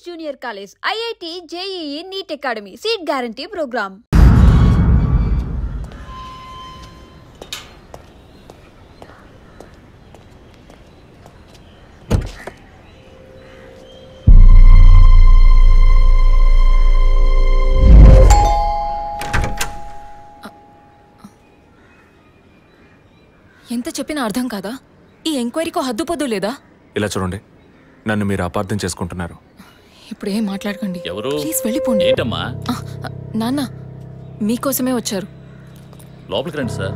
Prestigious Junior College, IIT, JEE, NEET Academy, Seat Guarantee Program. ఎంత చెప్పినా అర్థం కాదా? ఈ ఎంక్వైరీకో హద్దుపొద్దు లేదా? ఇలా చూడండి, నన్ను మీరు అపార్థం చేసుకుంటున్నారు. ఇప్పుడు ఏం మాట్లాడకండి. ఎవరు? ప్లీజ్ వెళ్ళిపోండి. ఏంటమ్మా? నాన్న మీకోసమే వచ్చారు. లోపలికి రండి సార్.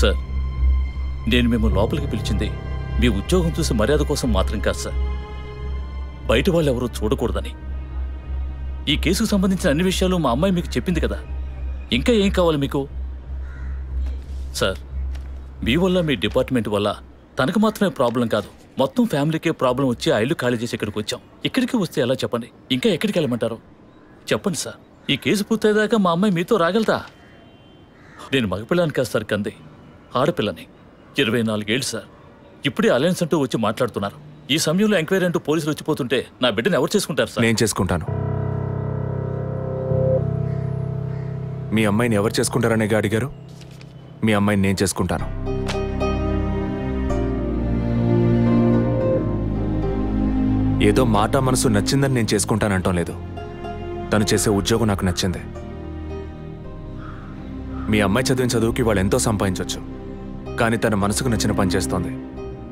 సార్, నేను మేము లోపలికి పిలిచింది మీ ఉద్యోగం చూసి మర్యాద కోసం మాత్రం కాదు సార్, బయట వాళ్ళు ఎవరూ చూడకూడదని. ఈ కేసుకు సంబంధించిన అన్ని విషయాలు మా అమ్మాయి మీకు చెప్పింది కదా, ఇంకా ఏం కావాలి మీకు? సార్, మీ వల్ల మీ డిపార్ట్మెంట్ వల్ల తనకు మాత్రమే ప్రాబ్లం కాదు, మొత్తం ఫ్యామిలీకే ప్రాబ్లం వచ్చి ఆ ఇల్లు ఖాళీ చేసి ఇక్కడికి వచ్చాం. ఇక్కడికి వస్తే ఎలా చెప్పండి? ఇంకా ఎక్కడికి వెళ్ళమంటారు చెప్పండి సార్. ఈ కేసు పూర్తయ్యేదాకా మా అమ్మాయి మీతో రాగలదా? నేను మగపిల్లని కాదు సార్, కంది ఆడపిల్లని. 24 ఏళ్ళు సార్. ఇప్పుడే అలయన్స్ అంటూ వచ్చి మాట్లాడుతున్నారు. ఈ సమయంలో ఎంక్వైరీ అంటూ పోలీసులు వచ్చిపోతుంటే నా బిడ్డను ఎవరు చేసుకుంటారు సార్? నేను చేసుకుంటాను. మీ అమ్మాయిని ఎవరు చేసుకుంటారనేగా అడిగారు. మీ అమ్మాయిని నేను చేసుకుంటాను. ఏదో మాట మనసు నచ్చిందని నేను చేసుకుంటానంటాం లేదు. తను చేసే ఉద్యోగం నాకు నచ్చింది. మీ అమ్మాయి చదివిన చదువుకి వాళ్ళు ఎంతో సంపాదించవచ్చు, కానీ తన మనసుకు నచ్చిన పని చేస్తోంది.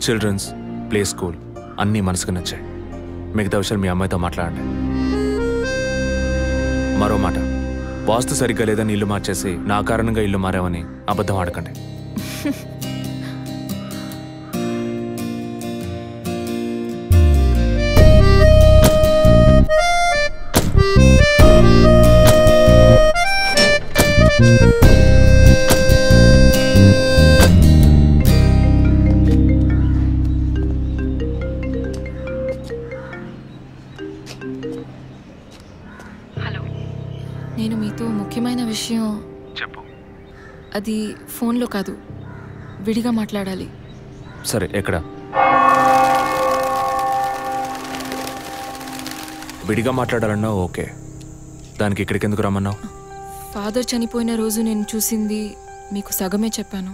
చిల్డ్రన్స్ ప్లే స్కూల్ అన్నీ మనసుకు నచ్చాయి. మిగతా విషయాలు మీ అమ్మాయితో మాట్లాడండి. మరో మాట, వాస్తు సరిగ్గా లేదని ఇల్లు మార్చేసి నా కారణంగా ఇల్లు మారామని అబద్ధం ఆడకండి. నేను మీతో ముఖ్యమైన విషయం చెప్పు. అది ఫోన్లో కాదు, విడిగా మాట్లాడాలి. సరే, ఎక్కడ? విడిగా మాట్లాడాలన్నా ఓకే, దానికి ఇక్కడికి ఎందుకు రమ్మన్నావు? ఫాదర్ చనిపోయిన రోజు నేను చూసింది మీకు సగమే చెప్పాను,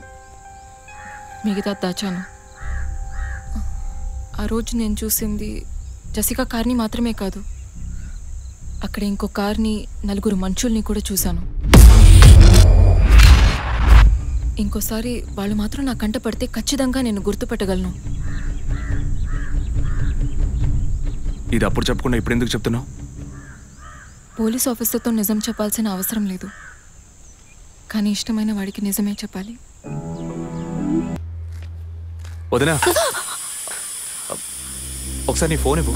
మిగతా దాచాను. ఆ రోజు నేను చూసింది జసికా కార్ని మాత్రమే కాదు, అక్కడ ఇంకో కార్ని, 4 మనుషుల్ని కూడా చూశాను. ఇంకోసారి వాళ్ళు మాత్రం నా కంట పడితే ఖచ్చితంగా నేను గుర్తుపట్టగలను. ఇది అప్పుడు చెప్పకుండా ఇప్పుడు ఎందుకు చెప్తున్నావు? పోలీస్ ఆఫీసర్తో నిజం చెప్పాల్సిన అవసరం లేదు, కానీ ఇష్టమైన వాడికి నిజమే చెప్పాలి. వదినా, ఒకసారి నీ ఫోన్ ఇవ్వు.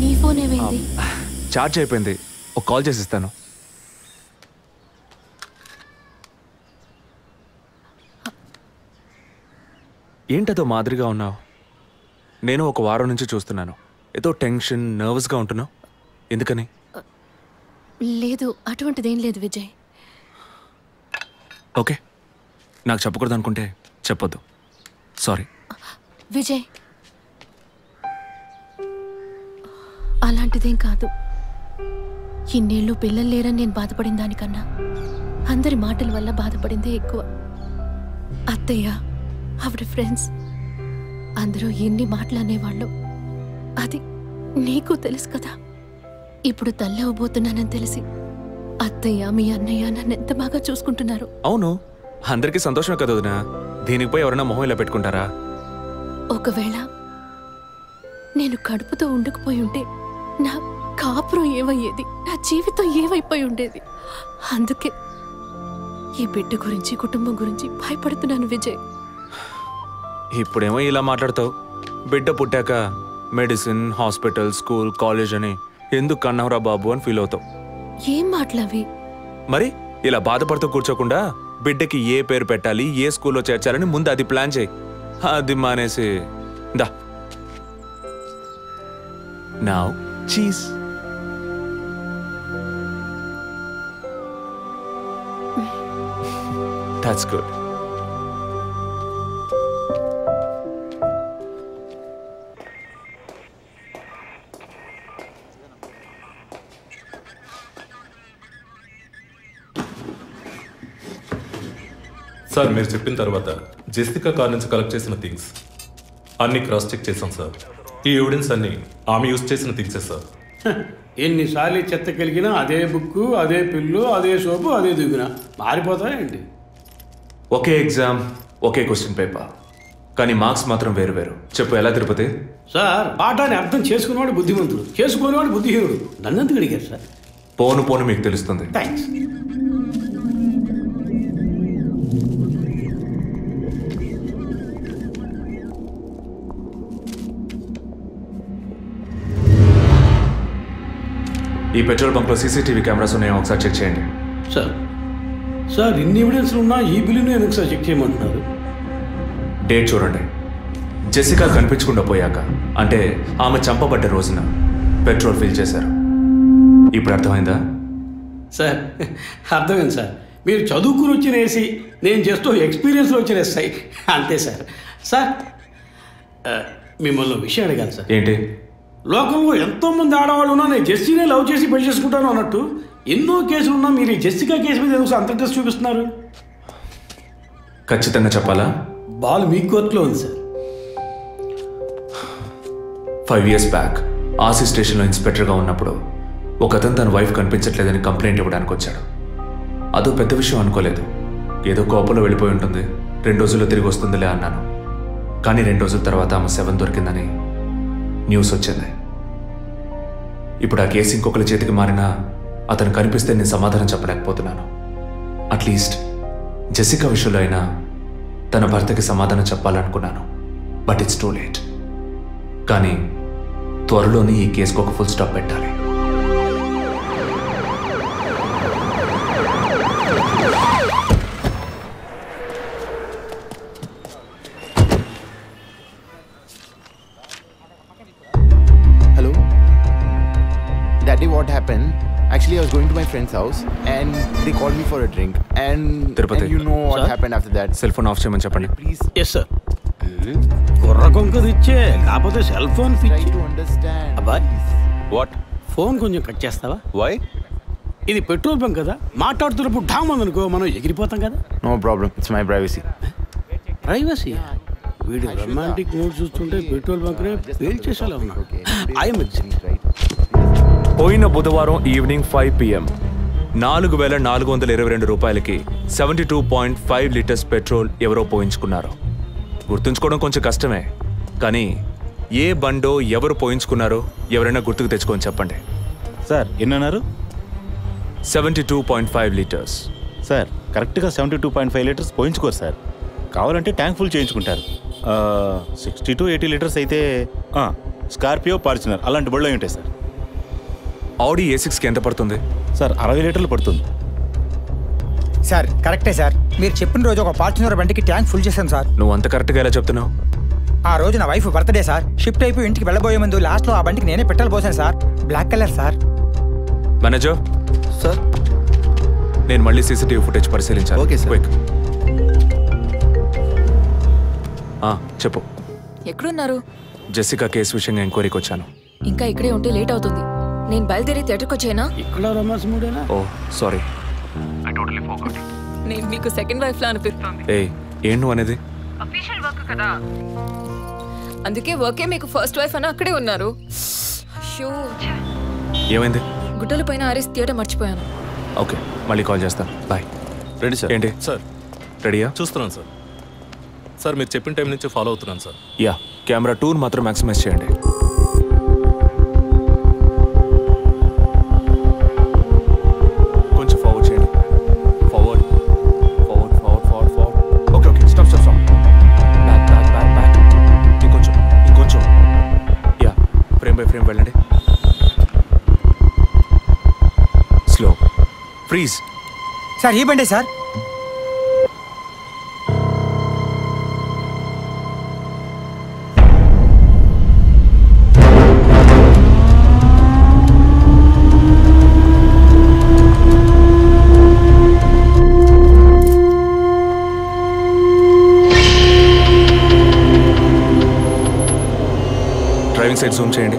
నీ ఫోన్ ఏమైంది? ఛార్జ్ అయిపోయింది, ఒక కాల్ చేసి ఇస్తాను. ఏంటదో మాదిరిగా ఉన్నావు? నేను ఒక వారం నుంచి చూస్తున్నాను, ఏదో టెన్షన్, నర్వస్గా ఉంటున్నావు. ఎందుకని? లేదు, అటువంటిదేం లేదు విజయ్. ఓకే, నాకు చెప్పకూడదు అనుకుంటే చెప్పొద్దు, సారీ. విజయ్, అలాంటిదేం కాదు. ఇన్నేళ్ళు పిల్లలు లేరని నేను బాధపడిన దానికన్నా అందరి మాటల వల్ల బాధపడిందే ఎక్కువ. అత్తయ్య, ఆవిడ ఫ్రెండ్స్ అందరూ ఎన్ని మాటలు అనేవాళ్ళు, అది నీకు తెలుసు కదా. ఇప్పుడు తల్లవబోతున్నానని తెలిసి అత్తయ్య, మీ అన్నయ్య నన్ను ఎంత బాగా చూసుకుంటున్నారు. అవును, అందరికీ సంతోషమే కదా వదినా. దీనికి పోయి ఎవరైనా మొహం ఇలా పెట్టుకుంటారా? ఒకవేళ నేను కడుపుతో ఉండకపోయి ఉంటే నా కాపురం ఏమయ్యేది, నా జీవితం ఏమైపోయి ఉండేది. అందుకే ఈ బిడ్డ గురించి, కుటుంబం గురించి భయపడుతున్నాను విజయ్. ఇప్పుడేమో ఇలా మాట్లాడతావు, బిడ్డ పుట్టాక మెడిసిన్, హాస్పిటల్, స్కూల్, కాలేజ్ అని ఎందుకు కన్నావురా బాబు అని ఫీల్ అవుతావు. ఏం మాటలవి? మరి ఇలా బాధపడుతూ కూర్చోకుండా బిడ్డకి ఏ పేరు పెట్టాలి, ఏ స్కూల్లో చేర్చాలని ముందు అది ప్లాన్ చేయి. అది మానేసి దా నౌ చీజ్. That's good. సార్ మీరు చెప్పిన తర్వాత జెసికా కార్ నుంచి కలెక్ట్ చేసిన థింగ్స్ అన్ని క్రాస్ చెక్ చేశాం సార్. ఈ ఎవిడెన్స్ అన్ని ఆమె యూజ్ చేసిన థింగ్సే సార్. ఎన్నిసార్లు చెత్త కలిగినా అదే బుక్కు, అదే పిల్లు, అదే సోపు, అదే దిగున మారిపోతాయండి. ఒకే ఎగ్జామ్, ఒకే క్వశ్చన్ పేపర్, కానీ మార్క్స్ మాత్రం వేరు వేరు. చెప్పు ఎలా తిరుపతి? సార్ పాఠాన్ని అర్థం చేసుకునేవాడు బుద్ధిమంతుడు, చేసుకునేవాడు బుద్ధిహీనుడు. నన్నెందుకు అడిగారు సార్? పోను పోను మీకు తెలుస్తుంది. థ్యాంక్స్. ఈ పెట్రోల్ బంక్లో సీసీటీవీ కెమెరాస్ ఉన్నాయో ఒకసారి చెక్ చేయండి. సార్ సార్ ఇన్ని ఎవిడెన్స్లు ఉన్నా ఈ బిల్లును ఎందుకు సార్ చెక్ చేయమంటున్నారు? డేట్ చూడండి. జెసికా కనిపించకుండా పోయాక, అంటే ఆమె చంపబడ్డ రోజున పెట్రోల్ ఫిల్ చేశారు. ఇప్పుడు అర్థమైందా? సార్ అర్థమైంది సార్. మీరు చదువుకుని వచ్చిన ఏసీ, నేను జస్ట్ ఎక్స్పీరియన్స్లో వచ్చిన ఎస్ఐ అంతే సార్. సార్ మిమ్మల్ని విషయం అడిగాను సార్. ఏంటి? లోకంలో ఎంతోమంది ఆడవాళ్ళు ఉన్నా నేను జెస్సీనే లవ్ చేసి పెళ్లి చేసుకుంటాను అన్నట్టు ఎన్నో కేసులు ఉన్నా మీరు ఈ జెసికా కేసు మీద ఎందుకు అంత ఇంట్రెస్ట్ చూపిస్తున్నారు? ఖచ్చితంగా చెప్పాలా? బాల్ మీ కోర్టులో ఉంది సార్. 5 years బ్యాక్ ఆర్సీ స్టేషన్లో ఇన్స్పెక్టర్గా ఉన్నప్పుడు ఒక అతను తన వైఫ్ కనిపించట్లేదని కంప్లైంట్ ఇవ్వడానికి వచ్చాడు. అదో పెద్ద విషయం అనుకోలేదు. ఏదో కోపంలో వెళ్ళిపోయి ఉంటుంది, 2 రోజుల్లో తిరిగి వస్తుందిలే అన్నాను. కానీ 2 రోజుల తర్వాత ఆమె శవం దొరికిందని న్యూస్ వచ్చింది. ఇప్పుడు ఆ కేసు ఇంకొకరి చేతికి మారినా అతను కనిపిస్తే నేను సమాధానం చెప్పలేకపోతున్నాను. అట్లీస్ట్ జెసికా విషయంలో అయినా తన భర్తకి సమాధానం చెప్పాలనుకున్నాను. But it's too late. కానీ త్వరలోనే ఈ కేసుకు ఒక ఫుల్ స్టాప్ పెట్టాలి. What happened? Actually, I was going to my friend's house and they called me for a drink. And you know what happened after that. Cell phone off చేయమని చెప్పండి Please. Yes sir. కుర్ర కొంకది ఇచ్చే కాకపోతే cell phone Try పిచ్చి. to understand. అబ్బాయ్ what? Phone కొంచెం cut చేస్తావా? వై? ఇది పెట్రోల్ బంక్ కదా, మాట్లాడుతున్నప్పుడు ఢామ్ అనుకో మనం ఎగిరిపోతాం కదా. No problem. It's my privacy. Privacy. వీడు రొమాంటిక్ మూడ్ చూస్తుంటే పెట్రోల్ బంక్ నే ఫెయిల్ చేసేలా ఉన్నాడు. I'm Right. పోయిన బుధవారం ఈవినింగ్ 5 PM 4,422 రూపాయలకి 72.5 లీటర్స్ పెట్రోల్ ఎవరో పోయించుకున్నారు. గుర్తుంచుకోవడం కొంచెం కష్టమే, కానీ ఏ బండో ఎవరు పోయించుకున్నారో ఎవరైనా గుర్తుకు తెచ్చుకొని చెప్పండి. సార్ ఎన్నన్నారు? 72.5 లీటర్స్. సార్ కరెక్ట్గా 72.5 లీటర్స్ పోయించుకోరు సార్. కావాలంటే ట్యాంక్ ఫుల్ చేయించుకుంటారు. 60 to 80 లీటర్స్ అయితే స్కార్పియో, ఫార్చునర్ అలాంటి బళ్ళు ఉంటాయి సార్. ఆడి A6కి ఎంత పడుతుంది? సార్ 60 లీటర్లు పడుతుంది. సార్ కరెక్టే సార్. మీరు చెప్పిన రోజు ఒక ఫార్చునర్ బండికి ట్యాంక్ ఫుల్ చేశాను సార్. నువ్వు అంత కరెక్ట్గా ఎలా చెప్తున్నావు? ఆ రోజు నా వైఫ్ బర్త్డే సార్. షిఫ్ట్ అయిపోయి ఇంటికి వెళ్ళబోయే ముందు లాస్ట్లో ఆ బండికి నేనే పెట్రోల్ పోసాను సార్. Black colour sir. Manager Sir. నేను మళ్ళీ సీసీటీవీ ఫుటేజ్ పరిశీలించాలి. Okay, sir. క్విక్. చెప్పు. ఎక్కడున్నారు? జెసికా కేసు విషయంగా ఎంక్వైరీకి వచ్చాను. ఇంకా ఇక్కడే ఉంటే లేట్ అవుతుంది. నేను బయలుదేరి థియేటర్కి వచ్చేనా? ఇక్కడ రొమాన్స్ మూడేనా? ఓ సారీ. నేను మీకు సెకండ్ వైఫ్ లా అనిపిస్తుంది. ఏం నువ్వు అనేది? అందుకే వర్కే మీకు ఫస్ట్ వైఫ్ అని అక్కడే ఉన్నారు. అయ్యో, ఏమైంది? గుడ్డల పైన ఆరేసి థియేటర్ మర్చిపోయాను. ఓకే, మళ్ళీ కాల్ చేస్తాను. బాయ్. Ready sir. ఏంటి సార్ రెడీయా? చూస్తున్నాను సార్. సార్ మీరు చెప్పిన టైం నుంచి ఫాలో అవుతున్నాను సార్. యా, కెమెరా 2 మాత్రం మ్యాక్సిమైజ్ చేయండి. కొంచెం ఫార్వర్డ్ చేయండి. Forward forward forward forward forward. Okay okay, stop stop stop. Back back back back. ఇంకొంచెం ఇంకొంచెం. యా, ఫ్రేమ్ బై ఫ్రేమ్ వెళ్ళండి. స్లో. ఫ్రీజ్. సార్ ఈ బండే సార్. సైడ్ జూమ్ చేయండి.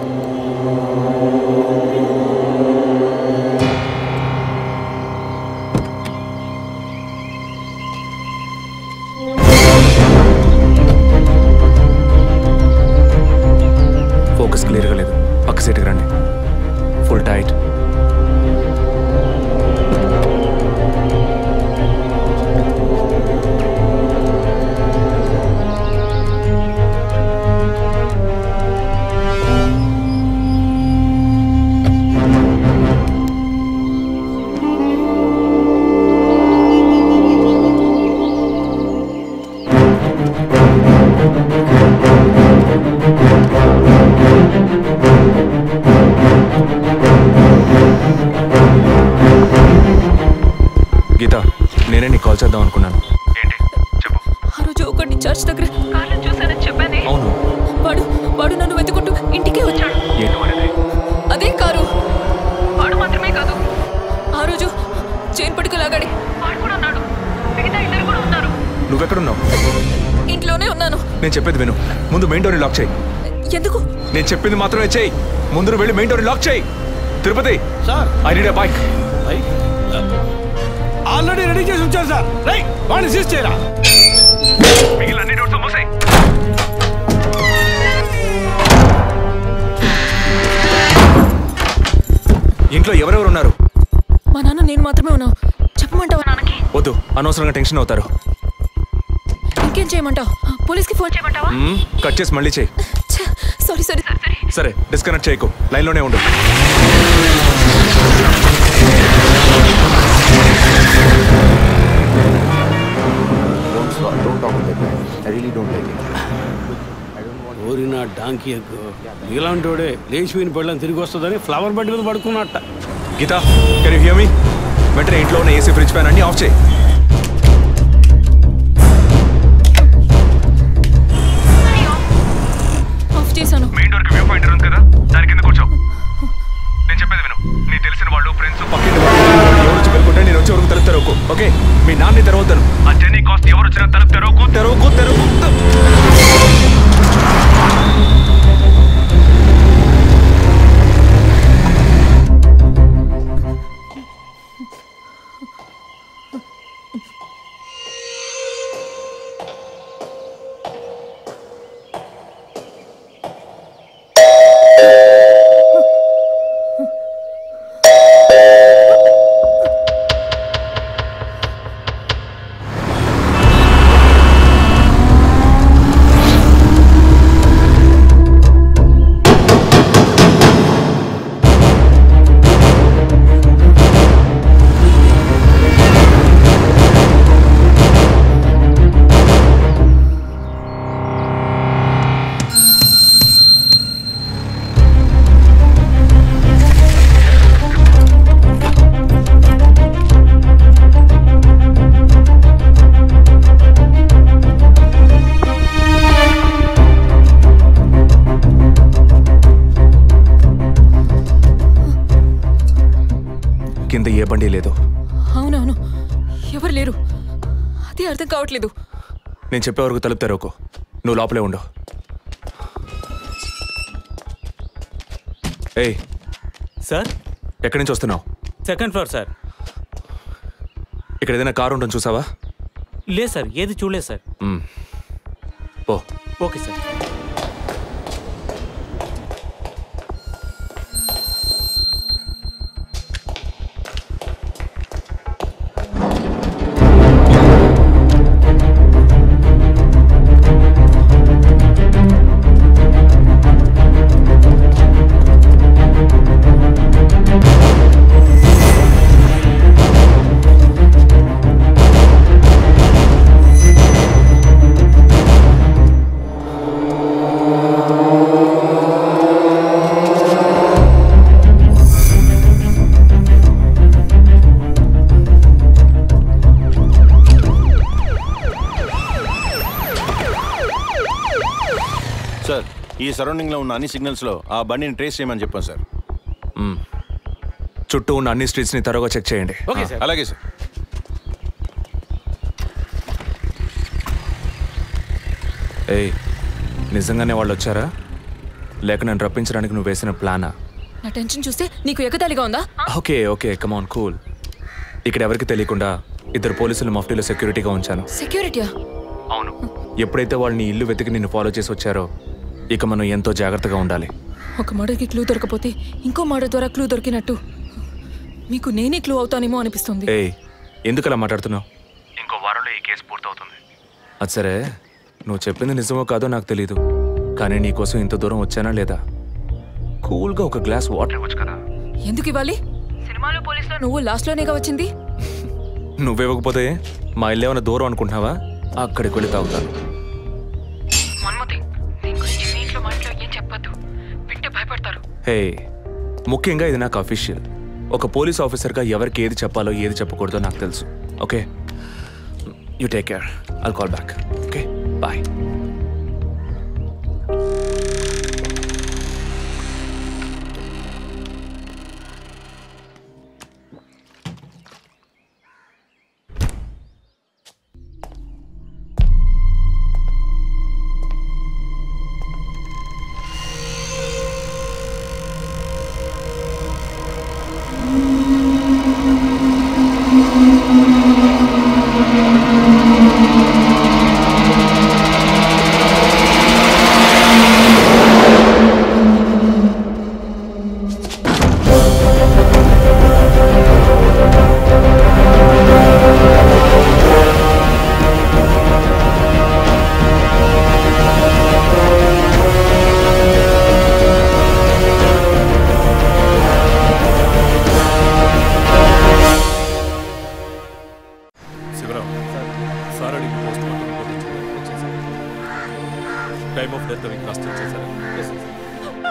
ఫోకస్ క్లియర్గా లేదు. పక్క సీట్కి రండి. Full tight. గీత, నేనే నీకు కాల్ చేద్దాం అనుకున్నాను. ఏంటి చెప్పు. ఆ రోజు ఒకటి చర్చ్ దగ్గర కార్లో చూసానని చెప్పానే. అవును. వాడు నన్ను వెతుకుంటూ ఇంటికే వచ్చాడు. అదే కారు. వాడు మాత్రమే కాదు, ఆ రోజు చైన్ పట్టుకు లాగాడి వాడు కూడా ఉన్నాడు. మిగతా ఇద్దరు కూడా ఉన్నారు. నువ్వెక్కడున్నావు? ఇంట్లోనే ఉన్నాను. నేను చెప్పేది విను. ముందు మెయిన్ డోర్ని లాక్ చేయి. ఎందుకు? నేను చెప్పింది మాత్రమే చేయి. ముందు వెళ్ళి మెయిన్ డోర్ని లాక్ చేయి. Tirupati sir, I need a bike. Already ready చేసి ఉంచారు సార్. రైట్, వాడిని సీజ్ చేయరా. మిగిలిన అన్ని డోర్స్ మూసేయ్. ఇంట్లో ఎవరెవరు ఉన్నారు? మా నాన్న నేను మాత్రమే ఉన్నావు. చెప్పమంటావా నాన్నకి? వద్దు, అనవసరంగా టెన్షన్ అవుతారు. ఇంకేం చేయమంటావు? పోలీస్కి ఫోన్ చేయమంటావా? కట్ చేసి మళ్ళీ చేయి. సారీ. సరే, డిస్కనెక్ట్ చేయకు, లైన్లోనే ఉండు. Don't talk like that. I really don't like it. ఓరినా డాంకీ ఎక్కువ ఇలాంటోడే లేచిపోయిన పళ్ళని తిరిగి వస్తుందని ఫ్లవర్ బెడ్ మీద పడుకున్నట్ట. Geetha, can you hear me? వెంటనే ఇంట్లో ఉన్న ఏసీ, ఫ్రిడ్జ్, ఫ్యాన్ అన్ని ఆఫ్ చేయి. ఆఫ్ చేశాను. మెయిన్ డోర్కి వ్యూ పాయింటర్ ఉంది కదా, దాని కింద కూర్చో. నేను చెప్పేది విను. నీ తెలిసిన వాళ్ళు, ఫ్రెండ్స్, పక్కింటి వాళ్ళు ఎవరు వచ్చి పెట్టుకుంటే నేను వచ్చే వరకు తలుపు తెరవకు. ఓకే? మీ నాన్ని తెరవద్దాను. ఆ జర్నీ కాస్ట్ ఎవరు వచ్చినా తలుపు తెరవకు. కింద ఏ బండి లేదు. అవునవును, ఎవరు లేరు. అదే అర్థం కావట్లేదు. నేను చెప్పే వరకు తలుపు తెరవకు. నువ్వు లోపలే ఉండు. ఏయ్ సార్, ఎక్కడి నుంచి వస్తున్నావు? Second floor sir. ఇక్కడ ఏదైనా కారు ఉంటుంది చూసావా? లేదు సార్, ఏది చూడలేదు సార్. ఓ ఓకే సార్. ఈ సరౌండింగ్ లో ఉన్న అన్ని సిగ్నల్స్ లో ఆ బండిని ట్రేస్ చేయమని చెప్పాం సార్. చుట్టూ ఉన్న అన్ని స్ట్రీట్స్ ని త్వరగా చెక్ చేయండి. Okay sir. అలాగే సార్. ఏయ్, నిజంగానే వాళ్ళు వచ్చారా? లేక నన్ను రప్పించడానికి నువ్వు వేసిన ప్లానా? నా టెన్షన్ చూస్తే నీకు ఎగతాళిగా ఉందా? Okay okay come on cool. ఇక్కడ ఎవరికి తెలియకుండా 2 పోలీసులు మఫ్టీలో సెక్యూరిటీగా ఉంచాను. సెక్యూరిటీయా? అవును. ఎప్పుడైతే వాళ్ళని ఇల్లు వెతికి నిన్ను ఫాలో చేసి వచ్చారో ఇక మనం ఎంతో జాగ్రత్తగా ఉండాలి. ఒక మర్డర్కి క్లూ దొరకపోతే ఇంకో మర్డర్ ద్వారా క్లూ దొరికినట్టు మీకు నేనే క్లూ అవుతానేమో అనిపిస్తుంది. ఏయ్, ఎందుకు అలా మాట్లాడుతున్నావు? ఇంకో వారంలో ఈ కేసు పూర్తవుతుంది. అది సరే, నువ్వు చెప్పింది నిజమో కాదో నాకు తెలీదు, కానీ నీకోసం ఇంత దూరం వచ్చానా లేదా? కూల్గా ఒక గ్లాస్ వాటర్ ఇవ్వచ్చు కదా. ఎందుకు ఇవ్వాలి? సినిమాలో పోలీసులో నువ్వు లాస్ట్లోనేగా వచ్చింది. నువ్వివ్వకపోతే మా ఇల్లు ఏమైనా దూరం అనుకుంటున్నావా? అక్కడికి వెళ్ళి తాగుతాను. హే, ముఖ్యంగా ఇది నాకు అఫీషియల్. ఒక పోలీస్ ఆఫీసర్గా ఎవరికి ఏది చెప్పాలో ఏది చెప్పకూడదో నాకు తెలుసు. Okay, you take care. I'll call back. Okay, bye.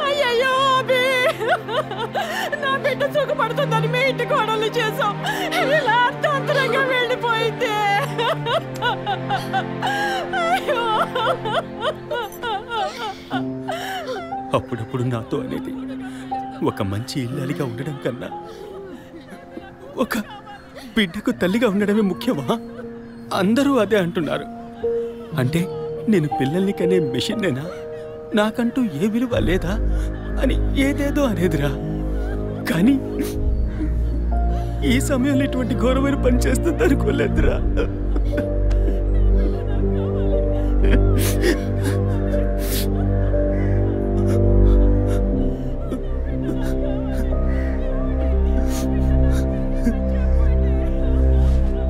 అయ్యయ్యో అభి, నా బిడ్డ సుఖపడుతుందని మీ ఇంటి కోడలు చేసాం, ఇలా అర్థాంతరంగా వెళ్ళిపోయింది. అప్పుడప్పుడు నాతో అనేది ఒక మంచి ఇల్లాలిగా ఉండడం కన్నా ఒక బిడ్డకు తల్లిగా ఉండడమే ముఖ్యమా? అందరూ అదే అంటున్నారు. అంటే నేను పిల్లల్ని కనే మెషిన్నేనా, నాకంటూ ఏ విలువ లేదా అని ఏదేదో అనేదిరా. కానీ ఈ సమయంలో ఇటువంటి ఘోరమైన పని చేస్తుంది అనుకోలేదురా.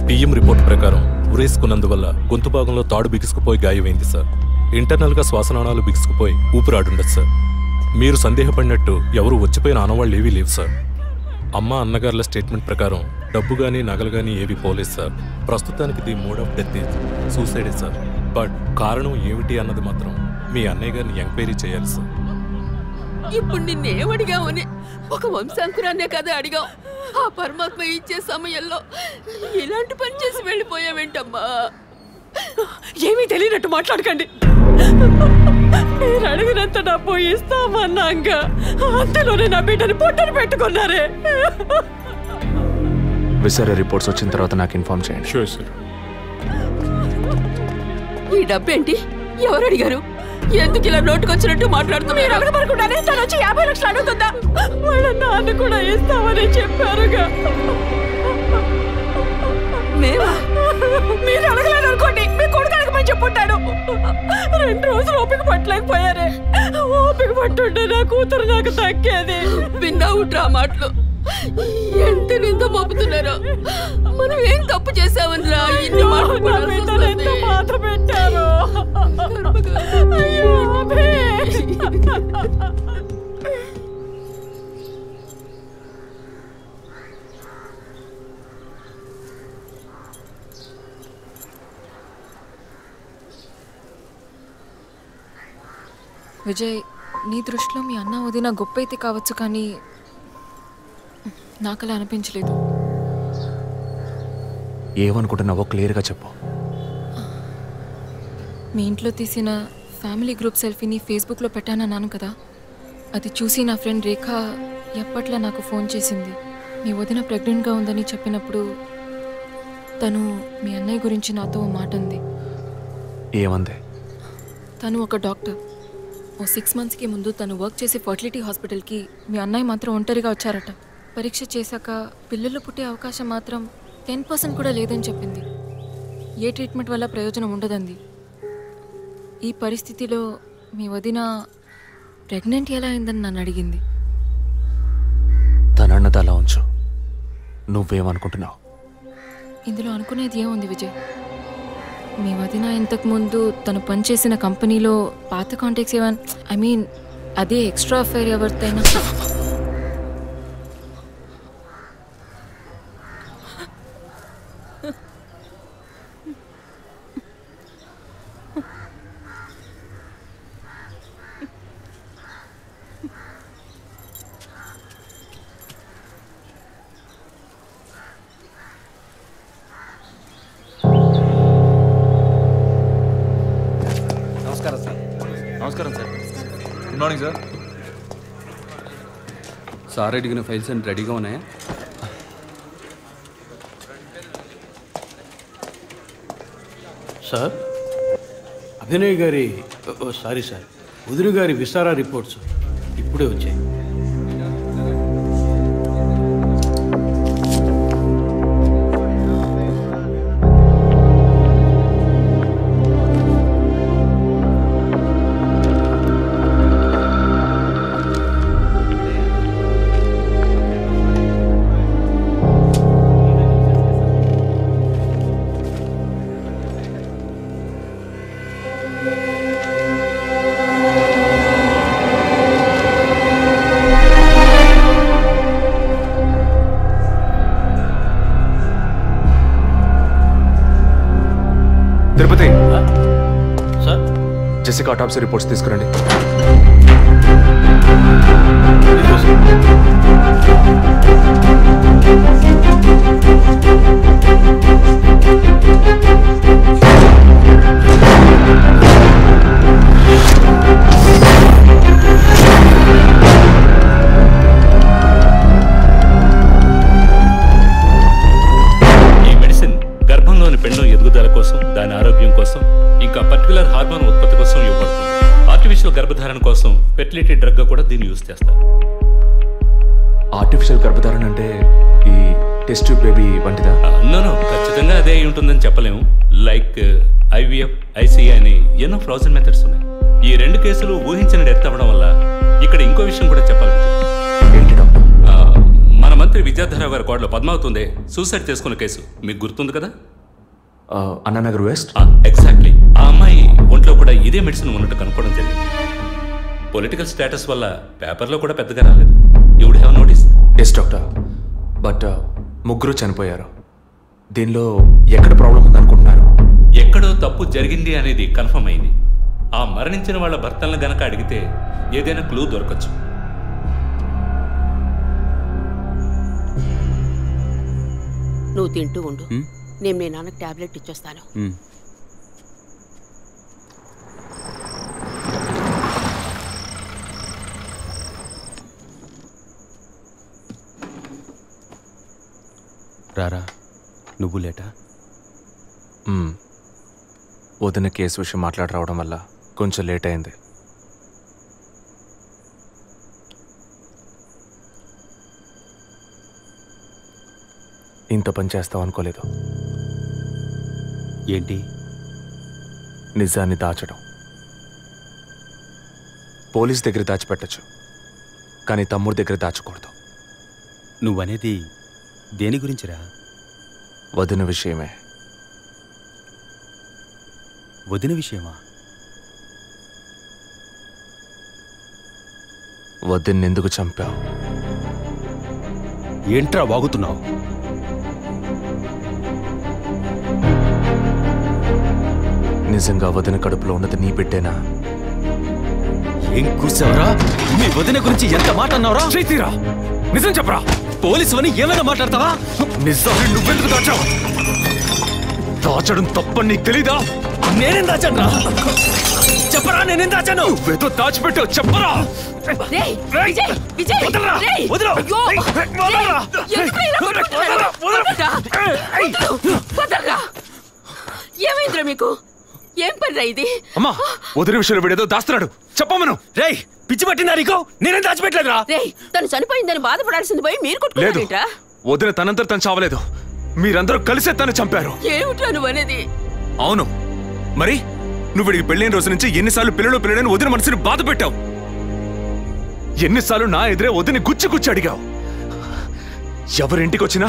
పిఎం రిపోర్ట్ ప్రకారం ఉరేసుకున్నందువల్ల గొంతు భాగంలో తాడు బిగుసుకుపోయి గాయమైంది సార్. ఇంటర్నల్గా శ్వాసనాళాలు బిగుసుకుపోయి ఊపిరాడుండదు సార్. మీరు సందేహపడినట్టు ఎవరు వచ్చిపోయిన ఆనవాళ్ళు ఏవీ లేవు సార్. అమ్మ అన్నగారుల స్టేట్మెంట్ ప్రకారం డబ్బు కానీ నగలు కానీ ఏవి పోలేదు సార్. ప్రస్తుతానికి the mode of death is సూసైడే సార్. బట్ కారణం ఏమిటి అన్నది మాత్రం మీ అన్నయ్య గారిని ఎంక్వైరీ చేయాలి సార్. ఇప్పుడు నిన్నేమడిగామని ఒక వంశాంకురాన్నే కదా అడిగాం. ఆ పరమాత్మ ఇచ్చే సమయంలో ఇలాంటి పని చేసి వెళ్ళిపోయావేంటమ్మా? ఏమీ తెలియనట్టు మాట్లాడకండి. మీరు అడిగినంత డబ్బు ఇస్తామన్నాక అంతలోనే నా బిడ్డని పొట్టని పెట్టుకున్నారే. విసర రిపోర్ట్స్ వచ్చిన తర్వాత నాకు ఇన్ఫార్మ్ చేయండి. Sure sir. ఈ డబ్బేంటి? ఎవరు అడిగారు? ఎందుకు ఇలా నోటుకొచ్చినట్టు మాట్లాడుతున్నారు? మీరు అడగబడకుండానే తను వచ్చి 50 లక్షలు అడుగుతుందా? వాళ్ళ నాన్న కూడా ఇస్తామని చెప్పారుగా. మేమా? మీరు అడగలేదు అనుకోండి, మీ కొడుకు అడగమని చెప్పుంటాడు. 2 రోజులు ఓపిక పట్టలేకపోయారే. ఓపిక పట్టుంటే నా కూతురు నాకు తగ్గేది. విన్నావు డ్రా మాటలు ఎంత నింద మోపుతున్నారో. మనం ఏం తప్పు చేసామని రా ఇన్ని మాటలు ఎంత బాధ పెట్టారు. అయ్యో విజయ్, నీ దృష్టిలో మీ అన్న వదిన గొప్ప అయితే కావచ్చు, కానీ నాకు అలా అనిపించలేదు. ఏమనుకుంటున్నావో క్లియర్గా చెప్పు. మీ ఇంట్లో తీసిన ఫ్యామిలీ గ్రూప్ సెల్ఫీని ఫేస్బుక్లో పెట్టానన్నాను కదా, అది చూసి నా ఫ్రెండ్ రేఖ ఎప్పట్లా నాకు ఫోన్ చేసింది. మీ వదిన ప్రెగ్నెంట్గా ఉందని చెప్పినప్పుడు తను మీ అన్నయ్య గురించి నాతో మాట ఉంది. ఏమంది? తను ఒక డాక్టర్. 6 monthsకి ముందు తను వర్క్ చేసే ఫర్టిలిటీ హాస్పిటల్కి మీ అన్నయ్య మాత్రం ఒంటరిగా వచ్చారట. పరీక్ష చేశాక పిల్లలు పుట్టే అవకాశం మాత్రం 10% కూడా లేదని చెప్పింది. ఏ ట్రీట్మెంట్ వల్ల ప్రయోజనం ఉండదండి. ఈ పరిస్థితిలో మీ వదిన ప్రెగ్నెంట్ ఎలా అయిందని నన్ను అడిగింది. తనన్నది అలా ఉంచు. నువ్వేమనుకుంటున్నావు? ఇందులో అనుకునేది ఏముంది విజయ్? మీ వదిన ఇంతకుముందు తను పనిచేసిన కంపెనీలో పాత కాంటాక్ట్స్ ఏమైనా అదే ఎక్స్ట్రా అఫైర్ ఎవరితైనా నమస్కారం sir. Good morning sir. Sir అడిగిన ఫైల్స్ అన్ని రెడీగా ఉన్నాయా? సార్, అభినయ్ గారి సారీ సార్, వదిన గారి విసారా రిపోర్ట్స్ ఇప్పుడే వచ్చాయి. తిరుపతి సార్, జెసికా ఆటాప్సీ రిపోర్ట్స్ తీసుకురండి. పెండం ఎదుగుదల కోసం, దాని ఆరోగ్యం కోసం, ఇంకా పర్టికులర్ హార్మోన్ ఉత్పత్తి కోసం ఇవ్వబడుతుంది. ఆర్టిఫిషియల్ గర్భధారణ కోసం ఫెర్టిలిటీ డ్రగ్ గా కూడా దీన్ని యూజ్ చేస్తారు. ఆర్టిఫిషియల్ గర్భధారణ అంటే ఈ టెస్ట్ ట్యూబ్ బేబీ వంటిదా? నో, ఖచ్చితంగా అదే అయి ఉంటుందని చెప్పలేము. లైక్ ఐవీఎఫ్, ఐసీఐ అని ఎన్నో ఫ్రోజన్ మెథడ్స్ ఉన్నాయి. ఈ 2 కేసులు ఊహించిన డెత్ అవ్వడం వల్ల ఇక్కడ ఇంకో విషయం కూడా చెప్పాలి. ఏంటి డాక్టర్? మన మంత్రి విద్యాధరరావు గారి కోడలో పద్మావతుందే సూసైడ్ చేసుకున్న కేసు మీకు గుర్తుంది కదా? అన్నానగర్ వెస్ట్. ఎగ్జాక్ట్లీ. ఆ అమ్మాయి ఒంట్లో కూడా ఇదే మెడిసిన్ ఉన్నట్టు కనుక్కోవడం జరిగింది. పొలిటికల్ స్టేటస్ వల్ల పేపర్లో కూడా పెద్దగా రాలేదు. You would have notice. Yes doctor, but ముగ్గురు చనిపోయారు. దీనిలో ఎక్కడ ప్రాబ్లం ఉందనుకుంటున్నారు? ఎక్కడో తప్పు జరిగింది అనేది కన్ఫర్మ్ అయింది. ఆ మరణించిన వాళ్ళ భర్తలను గనక అడిగితే ఏదైనా క్లూ దొరకచ్చు. నువ్వు తింటూ ఉండు, నేను మీ నాన్నకు టాబ్లెట్ ఇచ్చొస్తాను. రారా, నువ్వు లేటా? వదిన కేసు విషయం మాట్లాడరావడం వల్ల కొంచెం లేట్ అయింది. ఇంత పని చేస్తావు అనుకోలేదు. ఏంటి? నిజాన్ని దాచడం. పోలీస్ దగ్గర దాచిపెట్టచ్చు, కానీ తమ్ముడి దగ్గర దాచకూడదు. నువ్వనేది దేని గురించిరా? వదిన విషయమే. వదిన విషయమా? వదిన్నెందుకు చంపావు? ఏంట్రా వాగుతున్నావు? నిజంగా వదిన కడుపులో ఉన్నది నీ బిడ్డేనా? ఏం కూర్చావరా? మీ వదిన గురించి ఎంత మాట అన్నావురా? చైతీరా, నిజం చెప్పరా. పోలీసు అని ఏమైనా మాట్లాడతావా? నిజాన్ని నువ్వెందుకు దాచావు? దాచడం తప్పని నీకు తెలీదా? నేనేం దాచానురా? చెప్పరా, నేనేం దాచాను? నువ్వేదో దాచిపెట్టావు, చెప్పరా. ఏమైందిరా మీకు? ఏం పని ఇది? అమ్మా, వదిన విషయంలో వీడేదో దాస్తున్నాడు. చెప్పమను. రేయ్ పిచ్చి పట్టిందా నీకు? నేనేం దాచిపెట్టలేదురా. రేయ్ తను చనిపోయిందని బాధపడాల్సింది పోయి మీరు కొట్టుకున్నారేంట్రా? వదిన తనంతా తను చావలేదు, మీరందరూ కలిసే తను చంపారు. ఏమిట్రా నువ్వు అనేది? అవును, మరి నువ్వు వీడికి పెళ్ళైన రోజు నుంచి ఎన్నిసార్లు పిల్లడని వదిన మనసుని బాధ పెట్టావు? ఎన్నిసార్లు నా ఎదురే వదిని గుచ్చి అడిగావు? ఎవరింటికి వచ్చినా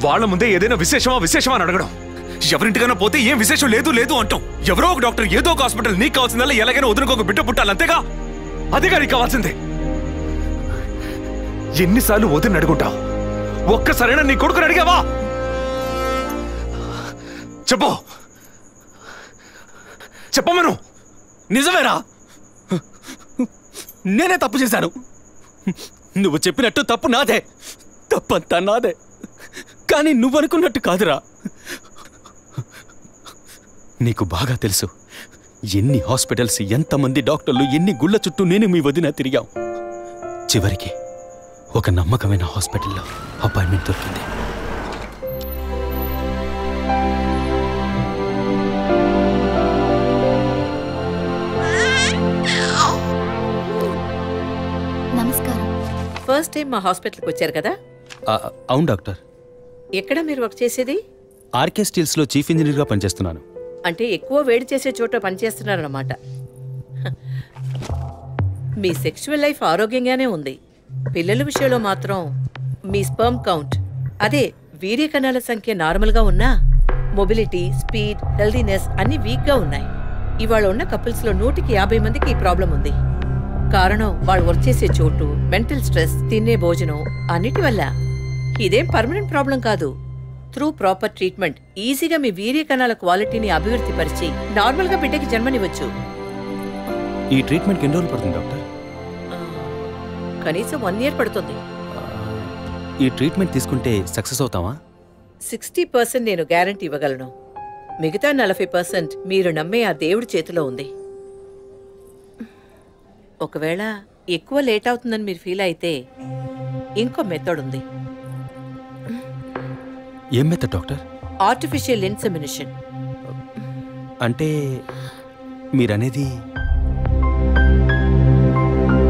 వాళ్ళ ముందే ఏదైనా విశేషమా అని అడగడం. ఎవరింటికైనా పోతే ఏం విశేషం లేదు అంటాం. ఎవరో ఒక డాక్టర్ ఏదో ఒక హాస్పిటల్, నీకు కావాల్సిందల్లా ఎలాగైనా వదినకు ఒక బిడ్డ పుట్టాలి, అంతేగా? అదేగా నీకు కావాల్సిందే. ఎన్నిసార్లు వదిన అడుగుంటావు? ఒక్కసారైనా నీ కొడుకుని అడిగావా? చెప్పమను. నిజమేరా, నేనే తప్పు చేశాను. నువ్వు చెప్పినట్టు తప్పు నాదే, తప్పంతా నాదే. కానీ నువ్వనుకున్నట్టు కాదురా. నీకు బాగా తెలుసు ఎన్ని హాస్పిటల్స్, ఎంతమంది డాక్టర్లు, ఎన్ని గుళ్ళ చుట్టూ నేను మీ వదిన తిరిగాం. చివరికి ఒక నమ్మకమైన హాస్పిటల్లో అపాయింట్మెంట్ దొరికింది. నమస్కారం. ఫస్ట్ టైం మా హాస్పిటల్కి వచ్చారు కదా? అవును డాక్టర్. ఎక్కడ మీరు వర్క్ చేసేది? ఆర్కే స్టీల్స్లో చీఫ్ ఇంజనీర్గా పనిచేస్తున్నాను. అంటే ఎక్కువ వేడి చేసే చోట పనిచేస్తున్నారన్నమాట. మీ సెక్షువల్ లైఫ్ ఆరోగ్యంగానే ఉంది. పిల్లల విషయంలో మాత్రం మీ స్పర్మ్ కౌంట్, అదే వీర్య కణాల సంఖ్య నార్మల్గా ఉన్నా మొబిలిటీ, స్పీడ్, హెల్దీనెస్ అన్ని వీక్గా ఉన్నాయి. ఇవాళ ఉన్న కపుల్స్లో 150 మందికి ఈ ప్రాబ్లం ఉంది. కారణం వాళ్ళు వర్క్ చేసే చోటు, మెంటల్ స్ట్రెస్, తినే భోజనం అన్నిటి వల్ల. ఇదేం పర్మనెంట్ ప్రాబ్లం కాదు. త్రూ ప్రాపర్ ట్రీట్మెంట్ ఈజీగా మీ వీర్య కణాల క్వాలిటీని అభివృద్ధి పరిచి నార్మల్గా బిడ్డకి జన్మనివ్వచ్చు. ఈ ట్రీట్మెంట్కి ఎన్ని రోజులు పడుతుంది డాక్టర్? కనీసం 1 year పడుతుంది. ఈ ట్రీట్మెంట్ తీసుకుంటే సక్సెస్ అవుతావా? 60% నేను గ్యారంటీ ఇవ్వగలను. మిగతా 40% మీరు నమ్మే ఆ దేవుడి చేతిలో ఉంది. ఒకవేళ ఎక్కువ లేట్ అవుతుందని మీరు ఫీల్ అయితే ఇంకో మెథడ్ ఉంది. ఏం మెథడ్ డాక్టర్? Artificial insemination. అంటే మీరనేది?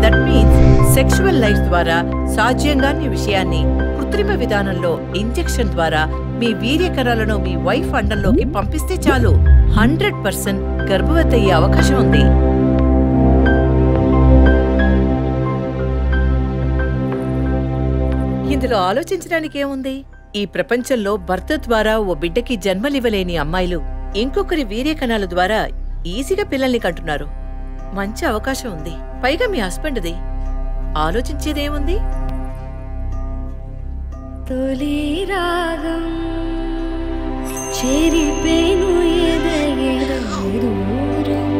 దట్ మీన్స్ సెక్షువల్ లైఫ్ ద్వారా సాధ్యంగాని విషయాన్ని కృత్రిమ విధానంలో ఇంజెక్షన్ ద్వారా మీ వీర్య కణాలను మీ వైఫ్ అండంలోకి పంపిస్తే చాలు 100% గర్భవతి అయ్యే అవకాశం ఉంది. ఇందులో ఆలోచించడానికి ఏముంది? ఈ ప్రపంచంలో భర్త ద్వారా ఓ బిడ్డకి జన్మలివ్వలేని అమ్మాయిలు ఇంకొకరి వీర్య కణాల ద్వారా ఈజీగా పిల్లల్ని కంటున్నారు. మంచి అవకాశం ఉంది. పైగా మీ హస్బెండ్ది. ఆలోచించేదేముంది? తొలి రాగం చెరిపేను ఎదగెదూరం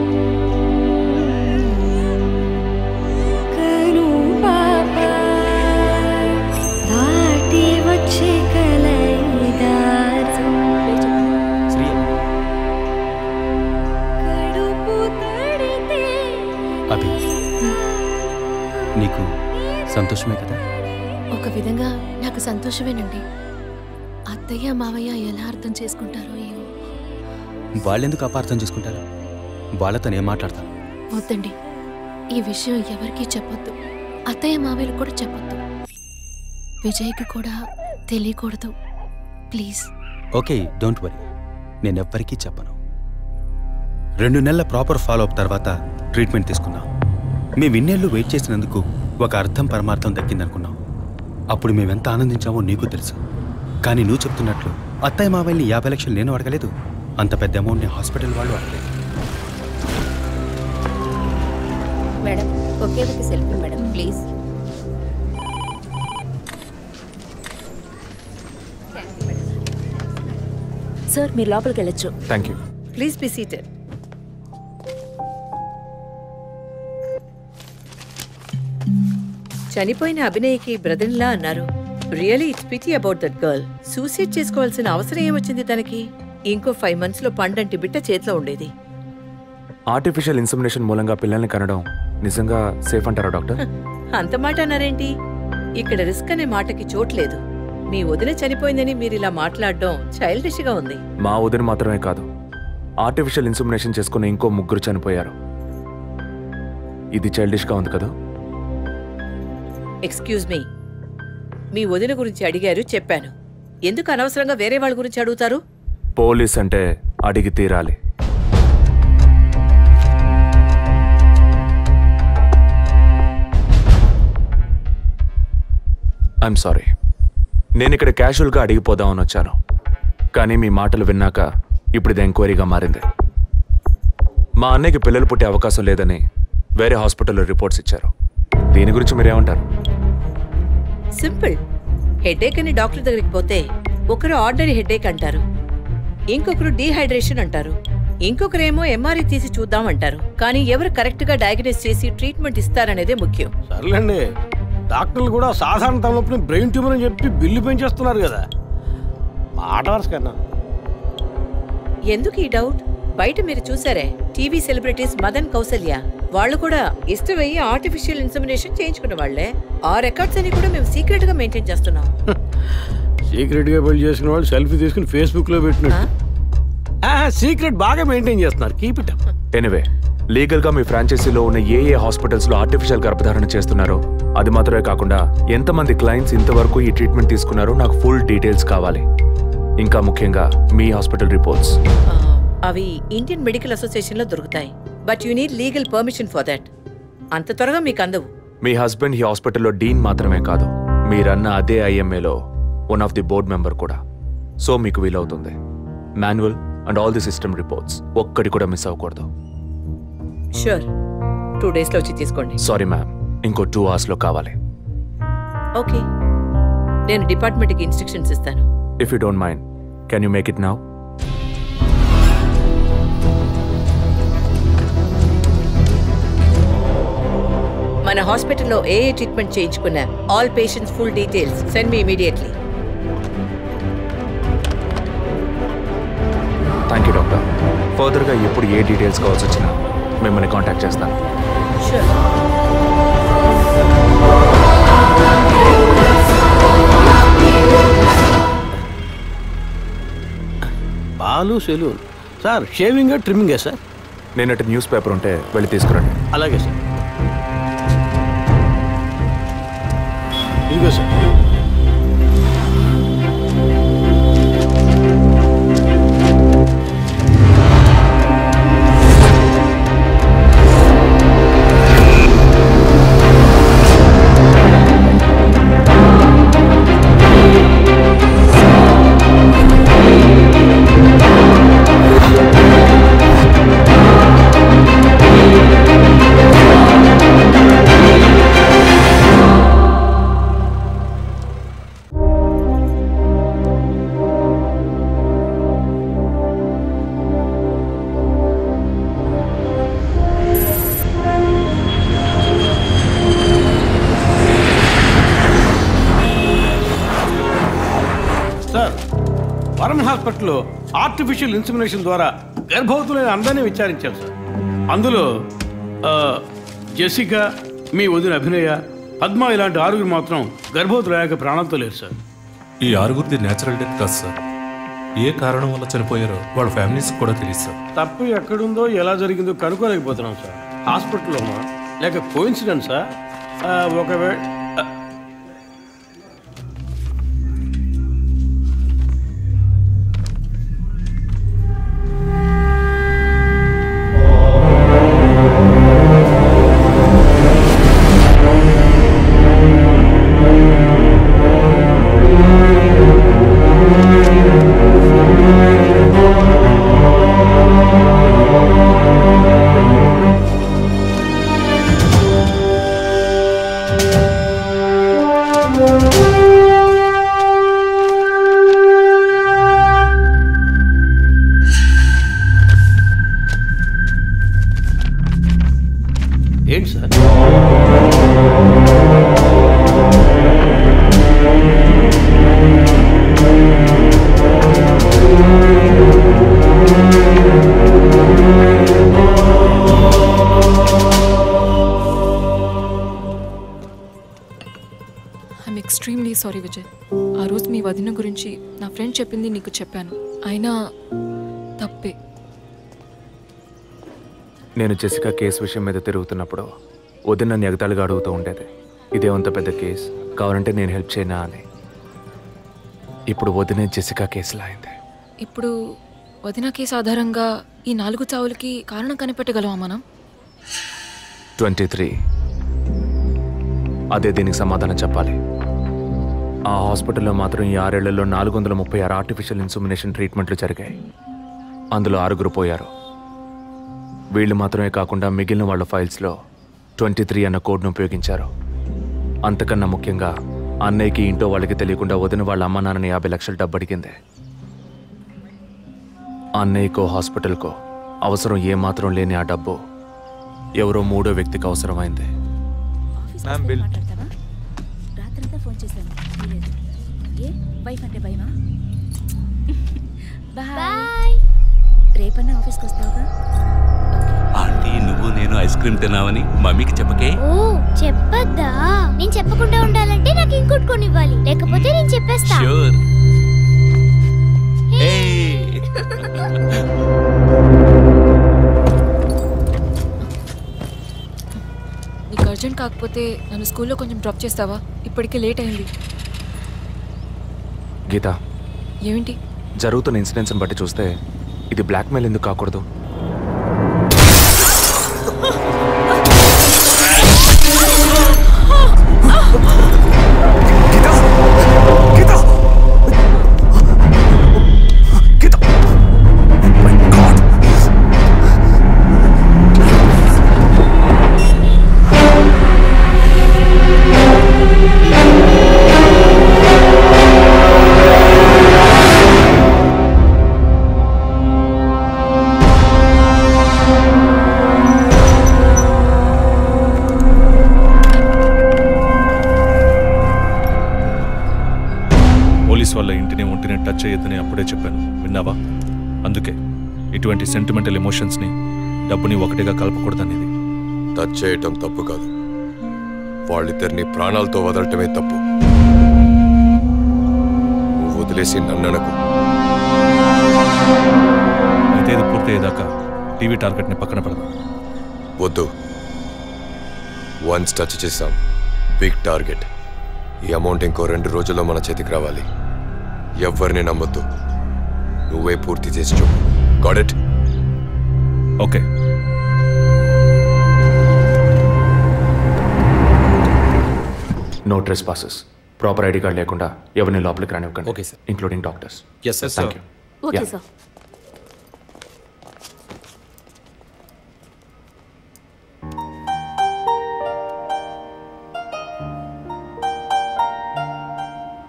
కను పాప దాటి వచ్చే కలయిదారం కడుపు తడితే. అభి, నీకు సంతోషమే కదా? ఒక విధంగా నాకు సంతోషమేనండి. అత్తయ్య మావయ్య ఎలా అర్థం చేసుకుంటారో ఏమో. వాళ్ళెందుకు అపార్థం చేసుకుంటారు? వాళ్ళతో నేను మాట్లాడతాను. వద్దండి, ఈ విషయం ఎవరికీ చెప్పొద్దు. అత్తయ్య మావయ్యలు కూడా చెప్పొద్దు. విజయ్కి కూడా తెలియకూడదు, ప్లీజ్. ఓకే, డోంట్ వరీ, నేనెవ్వరికీ చెప్పను. 2 నెలల ప్రాపర్ ఫాలో అప్ తర్వాత ట్రీట్మెంట్ తీసుకున్నాం. మేము ఇన్నేళ్ళు వెయిట్ చేసినందుకు ఒక అర్థం పరమార్థం దక్కిందనుకున్నాం. అప్పుడు మేమెంత ఆనందించామో నీకు తెలుసు. కానీ నువ్వు చెప్తున్నట్లు అత్తయ్య మావయ్యని 50 లక్షలు నేను అడగలేదు, అంత పెద్ద అమౌంట్ని హాస్పిటల్ వాళ్ళు అడగలేదు. మేడం, ఒకే ఒక సెల్ఫీ మేడం, ప్లీజ్. సార్, మీరు లోపలికి వెళ్ళొచ్చు. Thank you. Please be seated. చనిపోయిన అభినయకి బ్రదర్లా అన్నారు. Really it's pity about that girl. Suicide చేసుకోవాల్సిన అవసరం ఏమొచ్చింది తనకి? ఇంకో 5 months లో పండంటి బిడ్డ చేతిలో ఉండేది. ఆర్టిఫిషియల్ ఇన్సెమినేషన్ మూలంగా పిల్లల్ని కనడం నిజంగా సేఫ్ అంటారా డాక్టర్? అంత మాట అన్నారేంటి? ఇక్కడ రిస్క్ అనే మాటకి చోట్లేదు. మీ వదిన చనిపోయిందని మీరు ఇలా మాట్లాడడం చైల్డిష్ గా ఉంది. మా వదిన మాత్రమే కాదు, ఆర్టిఫిషియల్ ఇన్సెమినేషన్ చేసుకున్న ఇంకో 3 చనిపోయారు. ఇది చైల్డిష్గా ఉంది కదా? ఎక్స్క్యూజ్ మీ, మీ వదిన గురించి అడిగారు, చెప్పాను. ఎందుకు అనవసరంగా వేరే వాళ్ళ గురించి అడుగుతారు? పోలీస్ అంటే అడిగి తీరాలి. ఐఎమ్ సారీ, నేను ఇక్కడ క్యాజువల్గా అడిగిపోదామని వచ్చాను. కానీ మీ మాటలు విన్నాక ఇప్పుడు ఇది ఎంక్వైరీగా మారింది. మా అన్నయ్యకి పిల్లలు పుట్టే అవకాశం లేదని వేరే హాస్పిటల్లో రిపోర్ట్స్ ఇచ్చారు. దీని గురించి మీరేమంటారు? సింపుల్. హెడేక్ అని డాక్టర్ దగ్గరికి పోతే ఒకరు ఆర్డినరీ హెడేక్ అంటారు, ఇంకొకరు డీహైడ్రేషన్ అంటారు, ఇంకొకరేమో ఎంఆర్ఐ తీసి చూద్దాం అంటారు. కానీ ఎవరు కరెక్ట్ గా డయాగ్నోస్ చేసి ట్రీట్మెంట్ ఇస్తారనేదే ముఖ్యం. సర్లేండి, డాక్టర్లు కూడా సాధారణ తలనొప్పిని బ్రెయిన్ ట్యూమర్ అని చెప్పి బిల్లు పెంచేస్తున్నారు కదా. మాట వరుస కన్నా. ఎందుకు ఈ డౌట్? బయట మీరు చూసారే, టీవీ సెలబ్రిటీస్ మదన్ కౌసల్య వాళ్ళు కూడా ఇష్టమయ్యి ఆర్టిఫిషియల్ ఇన్సెమినేషన్ చేయించుకున్న వాళ్లే. ఆ రికార్డ్స్ అని కూడా మేము సీక్రెట్ గా మెయింటైన్ చేస్తున్నాం. సీక్రెట్ గా బిల్డ్ చేసిన వాళ్ళు సెల్ఫీ తీసుకుని ఫేస్బుక్ లో పెట్టినట్టు సీక్రెట్ బాగా మెయింటైన్ చేస్తున్నారు. Keep it up. Anyway, legal గా మీ ఫ్రాంచైజీలో ఉన్న ఏ హాస్పిటల్స్ లో ఆర్టిఫిషియల్ గర్భధారణ చేస్తున్నారో అది మాత్రమే కాకుండా ఎంతమంది క్లయింట్స్ ఇంతవరకు ఈ ట్రీట్మెంట్ తీసుకున్నారో నాకు ఫుల్ డీటెయిల్స్ కావాలి. ఇంకా ముఖ్యంగా మీ హాస్పిటల్ రిపోర్ట్స్. అవి ఇండియన్ మెడికల్ అసోసియేషన్ లో దొరుకుతాయి. But you need legal permission for that. అంత త్వరగా మీకు అందవు. మీ హస్బెండ్ ఈ హాస్పిటల్లో డీన్ మాత్రమే కాదు, మీరన్న అదే ఐఎంఏలో one of the board member కూడా. సో మీకు వీలవుతుంది. Manual and all the system reports ఒక్కటి కూడా మిస్ అవ్వకూడదు. షూర్, 2 days లో వచ్చి తీసుకోండి. సారీ మ్యామ్, ఇంకో 2 hours లో కావాలి. ఓకే, నేను డిపార్ట్మెంట్కి ఇన్స్ట్రక్షన్స్ ఇస్తాను. If you don't mind, can you make it now? మన హాస్పిటల్లో ఏ ట్రీట్మెంట్ చేయించుకున్నా all patients full details send me immediately. Thank you doctor. ఫర్దర్గా ఎప్పుడు ఏ డీటెయిల్స్ కావాల్సి వచ్చినా మిమ్మల్ని కాంటాక్ట్ చేస్తాను. Sure. Balu saloon sir. Shaving ట్రిమ్మింగే సార్? నేనటి న్యూస్ పేపర్ ఉంటే వెళ్ళి తీసుకురండి. అలాగే సార్. ఇదిగో సార్. హాస్పిటల్లో ఆర్టిఫిషియల్ ఇన్సెమినేషన్ ద్వారా గర్భవతులైన అందరినీ విచారించాం సార్. అందులో జెసికా, మీ వదిన అభినయ, పద్మ ఇలాంటి 6 మాత్రం గర్భవతులయ్యాక ప్రాణంతో లేరు సార్. ఈ 6 నేచురల్ డెత్ కాదు సార్. ఏ కారణం వల్ల చనిపోయారో వాళ్ళ ఫ్యామిలీస్ కూడా తెలియదు సార్. తప్పు ఎక్కడుందో ఎలా జరిగిందో కనుక్కోలేకపోతున్నాం సార్. హాస్పిటల్లోమా లేక కోఇన్సిడెన్సా? ఒకవేళ ఏంటి sir? I'm extremely sorry Vijay. ఆ రోజు మీ వదిన గురించి నా ఫ్రెండ్ చెప్పింది నీకు చెప్పాను. అయినా తప్పే. నేను జెసికా కేసు విషయం మీద తిరుగుతున్నప్పుడు వదిన నన్ను ఎగతాళిగా అడుగుతూ ఉండేది, ఇదేమంత పెద్ద కేసు, కావాలంటే నేను హెల్ప్ చేయనా అని. ఇప్పుడు వదిన జెసికా కేసులా అయింది. ఇప్పుడు వదిన కేసు ఆధారంగా ఈ 4 చావులకి కారణం కనిపెట్టగలమా మనం? 23. అదే దీనికి సమాధానం చెప్పాలి. ఆ హాస్పిటల్లో మాత్రం ఈ 6 ఏళ్లలో 436 ఆర్టిఫిషియల్ ఇన్సుమినేషన్ ట్రీట్మెంట్లు జరిగాయి. అందులో 6 పోయారు. వీళ్ళు మాత్రమే కాకుండా మిగిలిన వాళ్ళ ఫైల్స్లో 23 అన్న కోడ్ను ఉపయోగించారు. అంతకన్నా ముఖ్యంగా అన్నయ్యకి ఇంట్లో వాళ్ళకి తెలియకుండా వదిన వాళ్ళ అమ్మ నాన్నని 50 లక్షలు డబ్బు అడిగింది. అన్నయ్యకో హాస్పిటల్కో అవసరం ఏమాత్రం లేని ఆ డబ్బు ఎవరో 3వ వ్యక్తికి అవసరమైంది. రాత్రంతా ఫోన్ చేశాను. ఏ వైఫ్ అంటే భయమా? బాయ్. రేపన్నా ఆఫీస్కి వస్తావుగా? ఆంటీ, నువ్వు నేను ఐస్ క్రీమ్ తిన్నావని మమ్మీకి చెప్పకే. ఓ చెప్పద్దా? నేను చెప్పకుండా ఉండాలంటే నాకు ఇంకోటి కొనివ్వాలి, లేకపోతే నేను చెప్పేస్తా. ష్యూర్. నీకు అర్జెంట్ కాకపోతే నన్ను స్కూల్లో కొంచెం డ్రాప్ చేస్తావా? ఇప్పటికే లేట్ అయింది. గీత, ఏమిటి? జరుగుతున్న ఇన్సిడెంట్స్ని బట్టి చూస్తే ఇది బ్లాక్మెయిల్ ఎందుకు కాకూడదు? వల్ల ఇంటిని ఒంటిని టచ్ చేయొద్దని అప్పుడే చెప్పాను, విన్నావా? అందుకే ఇటువంటి సెంటిమెంటల్ ఎమోషన్స్ని డబ్బుని ఒకటిగా కలపకూడదనేది. టచ్ చేయటం తప్పు కాదు, వాళ్ళిద్దరిని ప్రాణాలతో వదలటమే తప్పు. నువ్వు వదిలేసి నన్ననకు. అయితే ఇది పూర్తయ్యేదాకా టీవీ టార్గెట్ని పక్కన పెడదాం. వద్దు, వన్స్ టచ్ చేసాం, బిగ్ టార్గెట్. ఈ అమౌంట్ ఇంకో 2 రోజుల్లో మన చేతికి రావాలి. ఎవరిని నమ్మొద్దు, నువ్వే పూర్తి చేసి చూపు. Got it? Okay. No trespasses. Proper ID card లేకుండా ఎవరిని లోపలికి రానివ్వకండి. Okay sir. Including doctors. Yes sir. Thank you. Okay sir.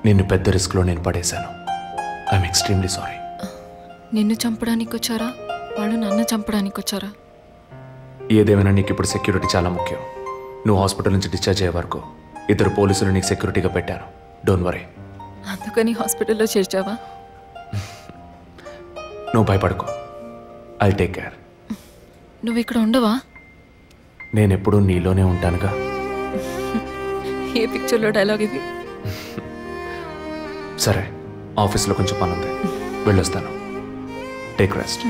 నిన్ను పెద్ద రిస్క్లో నేను పడేశాను. I'm extremely sorry. నిన్ను చంపడానికి వచ్చారా, వాళ్ళు నన్ను చంపడానికి వచ్చారా? ఏదేమైనా నీకు ఇప్పుడు సెక్యూరిటీ చాలా ముఖ్యం. నువ్వు హాస్పిటల్ నుంచి డిశ్చార్జ్ అయ్యే వరకు 2 పోలీసులు నీకు సెక్యూరిటీగా పెట్టాను. Don't worry. అందుకని హాస్పిటల్లో చేర్చావా? నువ్వు భయపడుకో, ఐల్ టేక్ కేర్. నువ్వు ఇక్కడ ఉండవా? నేనెప్పుడూ నీలోనే ఉంటానుగా. ఏ పిక్చర్లో డైలాగ్ ఇది? సరే, ఆఫీస్లో కొంచెం పని ఉంది, వెళ్ళొస్తాను. Take rest.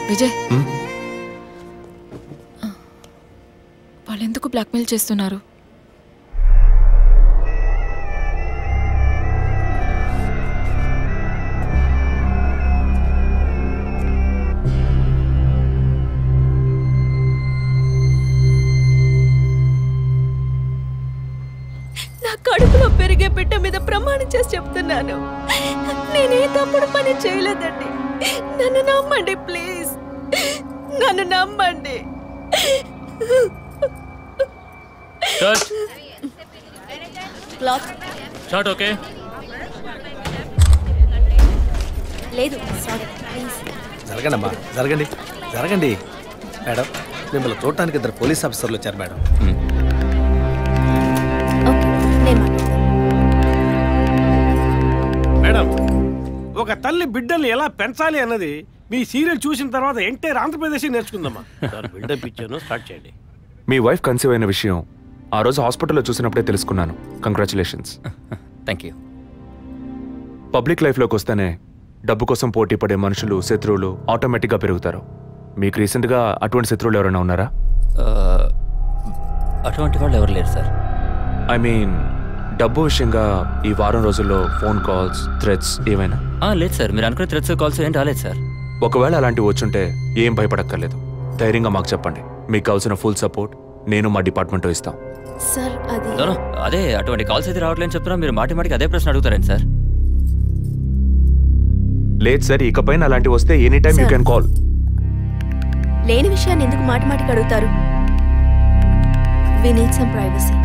విజయ్, వాళ్ళు ఎందుకు బ్లాక్మెయిల్ చేస్తున్నారు? నా కడుపులో పెరిగే బిడ్డ మీద ప్రమాణం చేసి చెప్తున్నాను, నేనే తప్పుడు పని చేయలేదండి. నన్ను నమ్మండి ప్లీజ్, నన్ను నమ్మండి. Shot okay. లేదు సారీ ప్లీజ్. జరగండి అమ్మా, జరగండి జరగండి. మేడం, మిమ్మల్ని చూడటానికి 2 పోలీస్ ఆఫీసర్లు వచ్చారు మేడం. మేడం, ఒక తల్లి బిడ్డల్ని ఎలా పెంచాలి అన్నది మీ సీరియల్ చూసిన తర్వాత ఎంటైర్ ఆంధ్రప్రదేశ్ నేర్చుకుందామా. బిల్డప్ ఇచ్చాను, స్టార్ట్ చేయండి. మీ వైఫ్ కన్సీవ్ అయిన విషయం ఆ రోజు హాస్పిటల్లో చూసినప్పుడే తెలుసుకున్నాను. కంగ్రాచులేషన్స్. Thank you. పబ్లిక్ లైఫ్లోకి వస్తేనే డబ్బు కోసం పోటీ పడే మనుషులు, శత్రువులు ఆటోమేటిక్గా పెరుగుతారు. మీకు రీసెంట్గా అటువంటి శత్రువులు ఎవరైనా ఉన్నారా? అటువంటి వాళ్ళు ఎవరు లేరు సార్. ఐ మీన్ డబ్బు విషయంగా ఈ వారం రోజుల్లో ఫోన్ కాల్స్ థ్రెడ్స్ ఏమైనా? లేదు సార్, మీరు అనుకునే థ్రెడ్స్ కాల్స్ ఏం రాలేదు సార్. ఒకవేళ అలాంటివి వచ్చుంటే ఏం భయపడక్కర్లేదు, ధైర్యంగా మాకు చెప్పండి. మీకు కావాల్సిన ఫుల్ సపోర్ట్ నేను మా డిపార్ట్మెంట్ ఇస్తాం. సార్ అది అదే అటువంటి కాల్స్ అయితే రావట్లేని చెప్తున్నా, మీరు మాటికి అదే ప్రశ్న అడుగుతారండి సార్. లేదు సార్, ఇకపైన అలాంటివి వస్తే any time you can call. లేని విషయాన్ని ఎందుకు మాటికి అడుగుతారు? We need some privacy.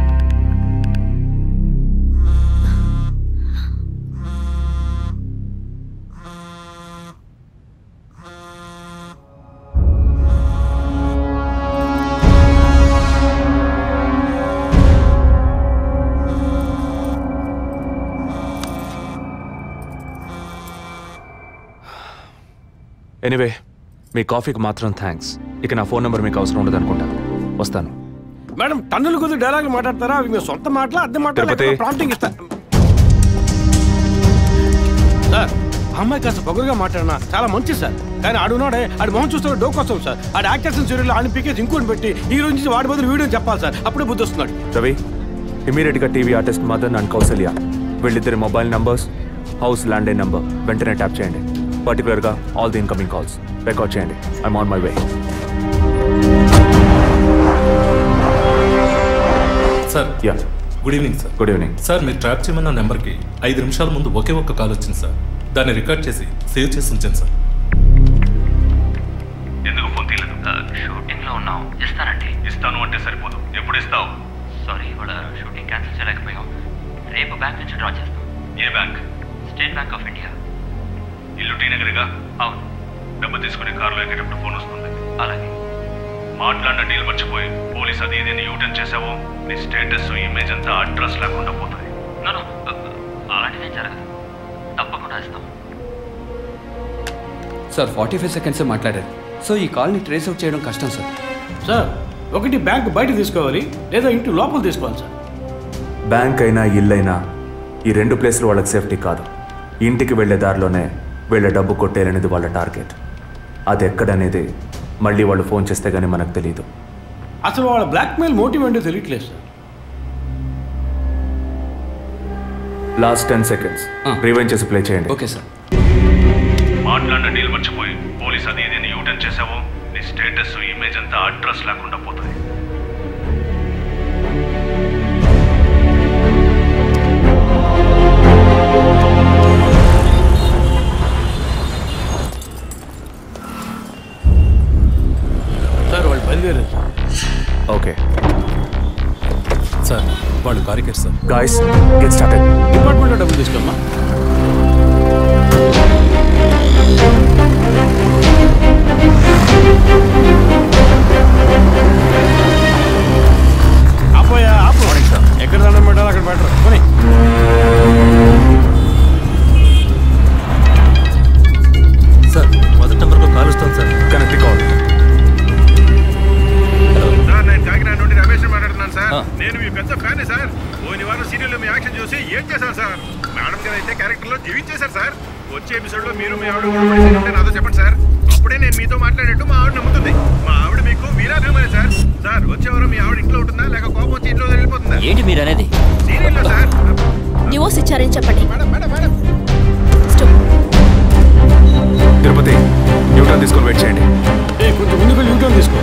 Anyway మీ కాఫీకి మాత్రం థ్యాంక్స్. ఇక నా ఫోన్ నెంబర్ మీకు అవసరం ఉండదు అనుకుంటాను. వస్తాను. మేడం టన్నులు కొద్ది డైలాగులు మాట్లాడతారా? అవి మీ సొంత మాటలా అద్దె మాటలా? ప్రాంప్టింగ్ ఇస్తా సార్. అమ్మాయి కాస్త పొగరుగా మాట్లాడినా చాలా మంచిది సార్. కానీ ఆడున్నాడే ఆడి మొహం చూస్తే డోకొస్తాం సార్. ఆడి యాక్టర్స్ సీరియల్ ఆడిని పీకేసి ఇంకోటి పెట్టి ఈ రోజు నుంచి వాడి బదులు వీడియో చెప్పాలి సార్. అప్పుడే బుద్ధి వస్తున్నాడు. రవి, ఇమీడియట్గా TV artist Madan and Kausalya వీళ్ళిద్దరి mobile numbers, house landline number వెంటనే ట్యాప్ చేయండి. పర్టికులర్గా all the incoming calls record చేయండి. I'm on my way. Sir good evening sir. Good evening sir. మీరు ట్రాప్ చేయమన్న నెంబర్కి 5 నిమిషాల ముందు ఒకే ఒక్క కాల్ వచ్చింది సార్. దాన్ని రికార్డ్ చేసి సేవ్ చేసి ఉంచాను సార్. ఎందుకు ఫోన్ తీయలేదు? షూటింగ్లో ఉన్నాం. ఇస్తానండి. ఇస్తాను అంటే సరిపోదు. ఎప్పుడు ఇస్తావు? సారీ, ఇవాళ షూటింగ్ క్యాన్సిల్ చేయలేకపోయాం. రేపు బ్యాంక్ నుంచి డ్రా చేస్తాం. ఏ bank? State Bank of India. ఇల్లు టీ నగర్గా? అవును. డబ్బు తీసుకుని కారులో ఎక్కేటప్పుడు ఫోన్ వస్తుంది. అలాగే. మాట్లాడిన డీల్ మర్చిపోయి పోలీస్ అది ఏదైనా యూటర్న్ చేసావో నీ స్టేటస్ ఇమేజ్ అంతా అడ్రస్ లేకుండా పోతుంది. అలాంటిదేం జరగదు. తప్పకుండా ఇస్తాం. సార్ 45 సెకండ్సే మాట్లాడారు. సో ఈ కాల్ని ట్రేస్ అవుట్ చేయడం కష్టం సార్. సార్ ఒకటి బ్యాంక్ బయట తీసుకోవాలి, లేదా ఇంటి లోపల తీసుకోవాలి సార్. బ్యాంక్ అయినా ఇల్లైనా ఈ 2 ప్లేస్లు వాళ్ళకి సేఫ్టీ కాదు. ఇంటికి వెళ్లే దారిలోనే వీళ్ళ డబ్బు కొట్టేయాలనేది వాళ్ళ టార్గెట్. అది ఎక్కడనేది మళ్ళీ వాళ్ళు ఫోన్ చేస్తే గానీ మనకు తెలియదు. అసలు వాళ్ళ బ్లాక్మెయిల్ మోటివ్ ఏంటో తెలియట్లేదు సార్. లాస్ట్ 10 సెకండ్స్ రివైండ్ చేసి ప్లే చేయండి. Okay sir. మాట్లాడిన డీల్ మర్చిపోయి పోలీస్ అది ఏదైనా యూటర్న్ చేసావో నీ స్టేటస్ ఇమేజ్ అంతా అడ్రస్ లేకుండా పోతుంది. సార్ వాళ్ళు బయలుదేరారు. ఓకే సార్, వాళ్ళు కారికేర్ సార్. Guys get started. డిపార్ట్మెంట్లో డబ్బులు తీసుకోమ్మా. ఆపోయా ఆపు. ఎక్కడ దండం పెట్టాలి అక్కడ పెట్టరు. కొని సార్ మొదటి నెంబర్కు కాల్ వస్తుంది సార్. Connect call. సార్ నేను కాకినాడ నుండి రమేష్ మాట్లాడుతున్నాను సార్. నేను మీ పెద్ద ఫ్యానే సార్. పోయిన వారం సీరియల్లో మీ యాక్షన్ చూసి ఏం చేశాను సార్. మేడం గారు అయితే క్యారెక్టర్లో జీవించేశారు సార్. వచ్చే ఎపిసోడ్లో మీరు మీ ఆవిడ ఉంటే నాతో చెప్పండి సార్. అప్పుడే నేను మీతో మాట్లాడేట్టు మా ఆవిడ నమ్ముతుంది. మా ఆవిడ మీకు వీరాభిమాని సార్. సార్ వచ్చే వారం మీ ఆవిడ ఇంట్లో ఉంటుందా లేక కోపం వచ్చి ఇంట్లో వెళ్ళిపోతుందా? ఏంటి మీరు అనేది? సీరియల్లో సార్ డివోర్స్ ఇచ్చారని చెప్పండి. తిరుపతి యూటర్న్ తీసుకొని వెయిట్ చేయండి. కొంచెం ముందుకు యూటర్న్ తీసుకో.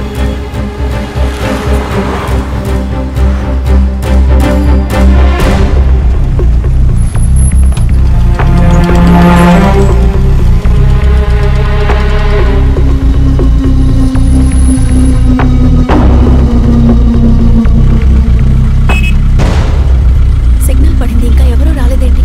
సిగ్నల్ పడింది, ఇంకా ఎవరూ రాలేదేంటి?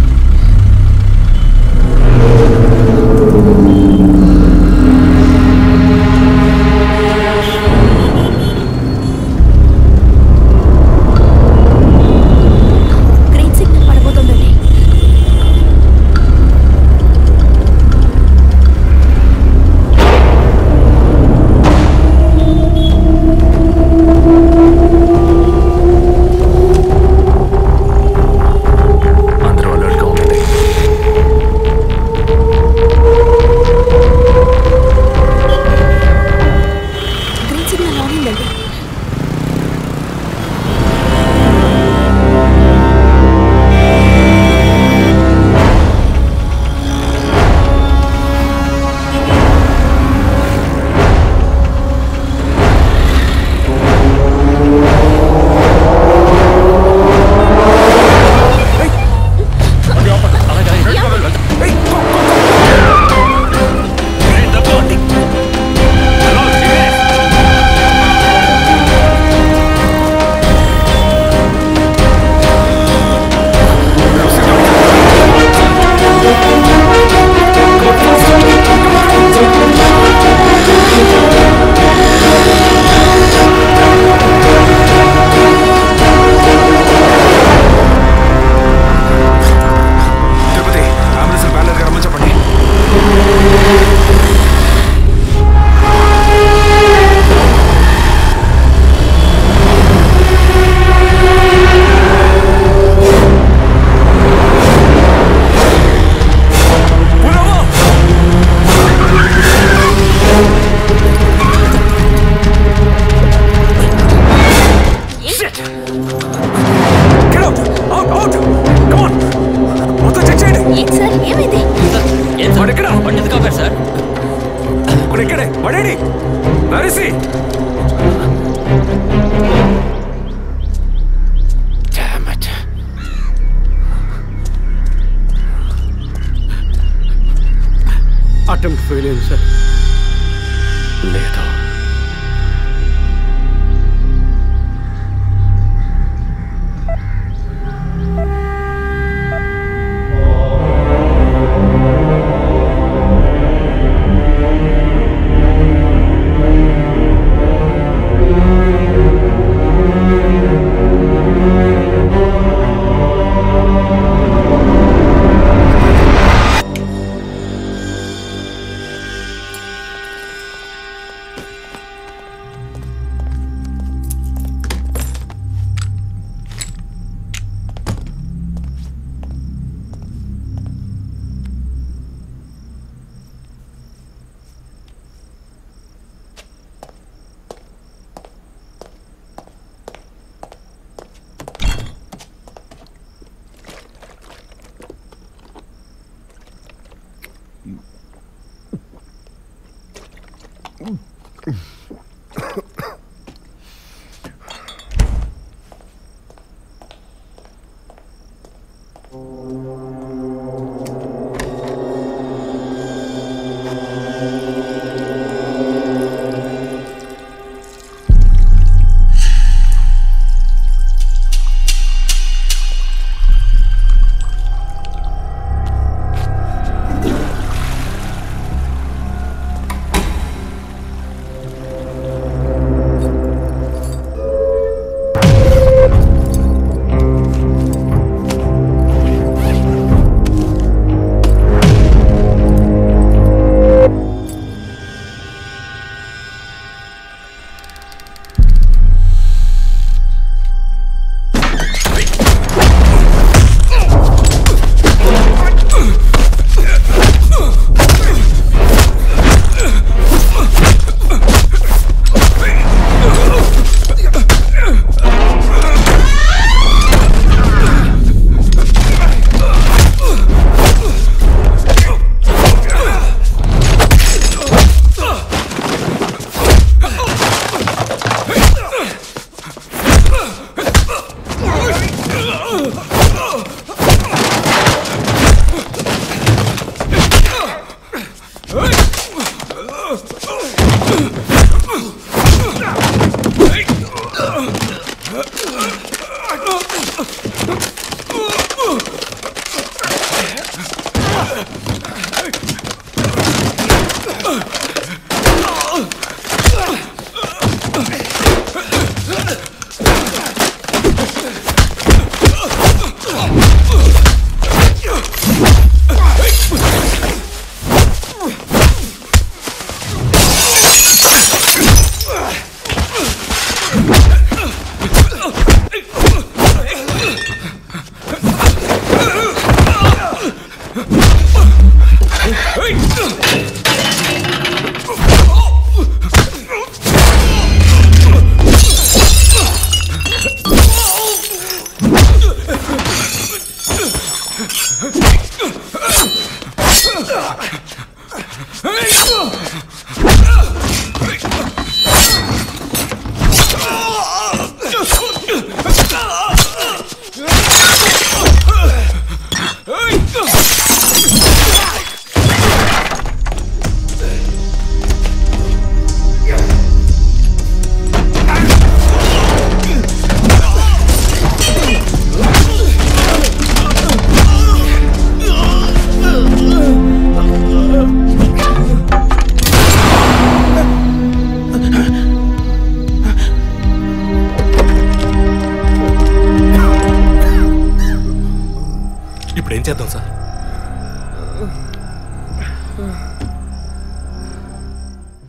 ఇప్పుడు ఇక్కడే పడేడి నరిసి అటెంప్ట్ ఫెయిల్ అయింది సార్. లేదు,